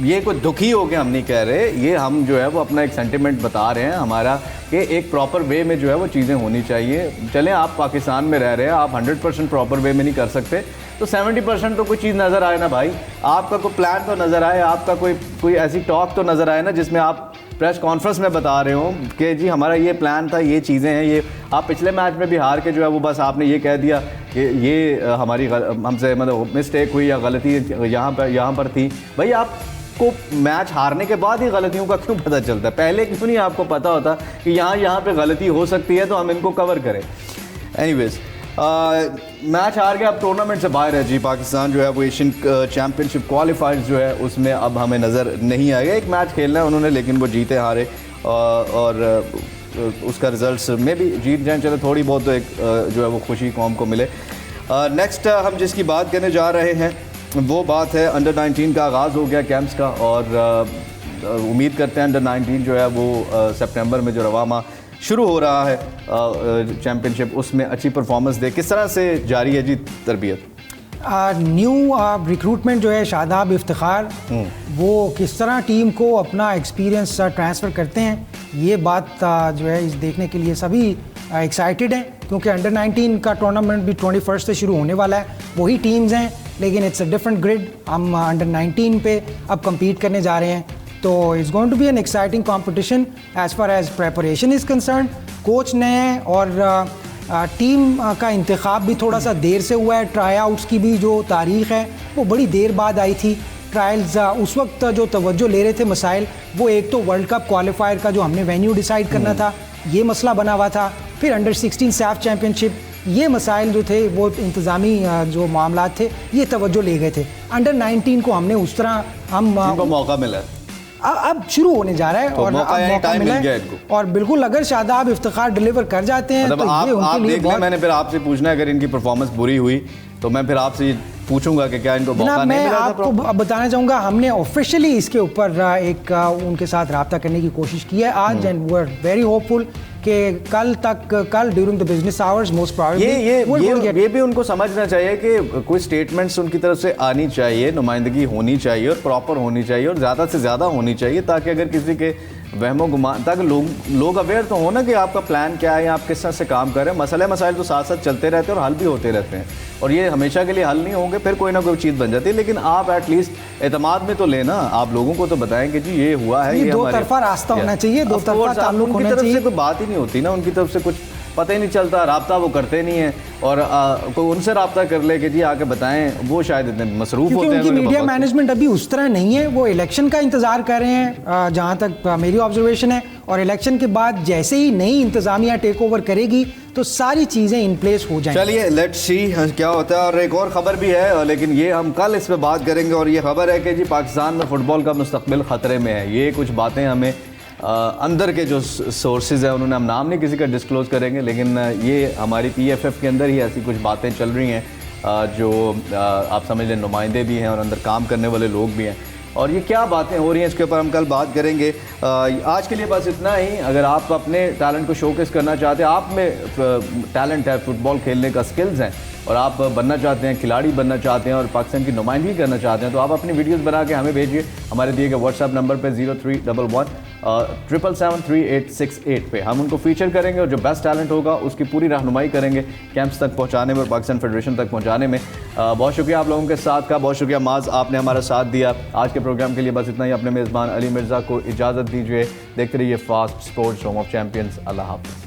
ये कोई दुखी हो के हम नहीं कह रहे, ये हम जो है वो अपना एक सेंटिमेंट बता रहे हैं हमारा कि एक प्रॉपर वे में जो है वो चीज़ें होनी चाहिए। चलें, आप पाकिस्तान में रह रहे हैं, आप 100% प्रॉपर वे में नहीं कर सकते, तो 70% तो कोई चीज़ नज़र आए ना भाई, आपका कोई प्लान तो नज़र आए, आपका कोई ऐसी टॉक तो नज़र आए ना जिसमें आप प्रेस कॉन्फ्रेंस में बता रहे हो कि जी हमारा ये प्लान था, ये चीज़ें हैं, ये आप पिछले मैच में भी हार के जो है वो बस आपने ये कह दिया कि ये हमारी हमसे मतलब मिस्टेक हुई या गलती यहाँ पर थी। भाई आपको मैच हारने के बाद ही गलतियों का क्यों पता चलता है? पहले क्यों नहीं आपको पता होता कि यहाँ पे गलती हो सकती है तो हम इनको कवर करें? एनीवेज मैच हार के अब टूर्नामेंट से बाहर है जी। पाकिस्तान जो है वो एशियन चैम्पियनशिप क्वालिफाइज जो है उसमें अब हमें नज़र नहीं आएगा। एक मैच खेलना है उन्होंने, लेकिन वो जीते हारे और उसका रिजल्ट्स में भी जीत जाए, चले थोड़ी बहुत तो एक जो है वो खुशी कौम को मिले। नेक्स्ट हम जिसकी बात करने जा रहे हैं वो बात है अंडर 19 का आगाज़ हो गया कैंप्स का, और उम्मीद करते हैं अंडर 19 जो है वो सितंबर में जो रवा माह शुरू हो रहा है चैम्पियनशिप, उसमें अच्छी परफॉर्मेंस दे। किस तरह से जारी है जी तरबियत? न्यू रिक्रूटमेंट जो है शादाब इफ्तिखार, वो किस तरह टीम को अपना एक्सपीरियंस ट्रांसफ़र करते हैं, ये बात जो है इस देखने के लिए सभी एक्साइटेड हैं, क्योंकि अंडर 19 का टूर्नामेंट भी 21 से शुरू होने वाला है। वही टीम्स हैं लेकिन इट्स अ डिफरेंट ग्रिड। हम अंडर 19 पे अब कम्पीट करने जा रहे हैं, तो it's going to be an exciting competition as far as preparation is concern. Coach नए हैं और टीम का इंतखाब भी थोड़ा सा देर से हुआ है। ट्राई आउट्स की भी जो तारीख़ है वो बड़ी देर बाद आई थी। ट्रायल्स उस वक्त जो तवज्जो ले रहे थे मसाइल, वो एक तो वर्ल्ड कप क्वालिफायर का जो हमने वेन्यू डिसाइड करना था, ये मसला बना हुआ था। फिर अंडर 16 सैफ चैम्पियनशिप, ये मसाइल जो थे वो इंतज़ामी जो मामला थे ये तवज्जो ले गए थे। अंडर 19 को हमने उस तरह हम मौका मिला, अब शुरू होने जा रहा है तो और मौका मिला है। और बिल्कुल अगर शादाब इफ्तिखार डिलीवर कर जाते हैं मतलब तो आप ये उनके लिए देख लें। मैंने फिर आपसे पूछना है अगर इनकी परफॉर्मेंस बुरी हुई तो मैं फिर आपसे पूछूंगा कि क्या इनको मौका नहीं मिला था? मैं आपको बताना चाहूँगा, हमने ऑफिशियली इसके ऊपर एक उनके साथ रब्ता करने की कोशिश की है आज, and we are very hopeful कि कल during the business hours most probably ये भी उनको समझना चाहिए कि कोई स्टेटमेंट्स उनकी तरफ से आनी चाहिए, नुमाइंदगी होनी चाहिए और प्रॉपर होनी चाहिए और ज़्यादा से ज़्यादा होनी चाहिए, ताकि अगर किसी के वहमो गुमान, ताकि लोग अवेयर तो हो ना कि आपका प्लान क्या है या आप किस तरह से काम कर रहे हैं। मसाइल तो साथ साथ चलते रहते हैं और हल भी होते रहते हैं, और ये हमेशा के लिए हल नहीं होंगे, फिर कोई ना कोई चीज़ बन जाती है। लेकिन आप एटलीस्ट एतमाद में तो लेना, आप लोगों को तो बताएं कि जी ये हुआ है, ये दो तरफा रास्ता होना चाहिए, दो तरफा ताल्लुक होना चाहिए। उनकी तरफ से कोई बात ही नहीं होती ना, उनकी तरफ से कुछ पता ही नहीं चलता, राब्ता वो करते नहीं है, और कोई उनसे राब्ता कर ले कि जी आके बताएं, वो शायद इतने मसरूफ होते हैं। उनकी मीडिया मैनेजमेंट अभी उस तरह नहीं है, वो इलेक्शन का इंतजार कर रहे हैं जहाँ तक मेरी ऑब्जर्वेशन है, और इलेक्शन के बाद जैसे ही नई इंतजामिया टेक ओवर करेगी तो सारी चीज़ें इन प्लेस हो जाएंगी। चलिए लेट्स सी क्या होता है। और एक और ख़बर भी है, लेकिन ये हम कल इस पर बात करेंगे, और ये खबर है कि जी पाकिस्तान में फ़ुटबॉल का मुस्तकबिल ख़तरे में है। ये कुछ बातें हमें अंदर के जो सोर्सेज हैं, उन्होंने हम नाम नहीं किसी का डिस्क्लोज़ करेंगे, लेकिन ये हमारी PFF के अंदर ही ऐसी कुछ बातें चल रही हैं जो आप समझ लें नुमाइंदे भी हैं और अंदर काम करने वाले लोग भी हैं, और ये क्या बातें हो रही हैं इसके ऊपर हम कल बात करेंगे। आज के लिए बस इतना ही। अगर आप अपने टैलेंट को शोकेस करना चाहते हैं, आप में टैलेंट है, फुटबॉल खेलने का स्किल्स हैं, और आप बनना चाहते हैं, खिलाड़ी बनना चाहते हैं और पाकिस्तान की नुमाइंदगी करना चाहते हैं, तो आप अपनी वीडियोस बना के हमें भेजिए हमारे दिए गए व्हाट्सएप नंबर पे 0311 7773868 पे। हम उनको फीचर करेंगे और जो बेस्ट टैलेंट होगा उसकी पूरी रहनुमाई करेंगे कैंप्स तक पहुंचाने में और पाकिस्तान फेडरेशन तक पहुंचाने में। बहुत शुक्रिया आप लोगों के साथ का, बहुत शुक्रिया माज, आपने हमारा साथ दिया। आज के प्रोग्राम के लिए बस इतना ही। अपने मेज़बान अली मिर्ज़ा को इजाज़त दीजिए। देखते रहिए fast sports, home of champions. Allah हाफ़िज़।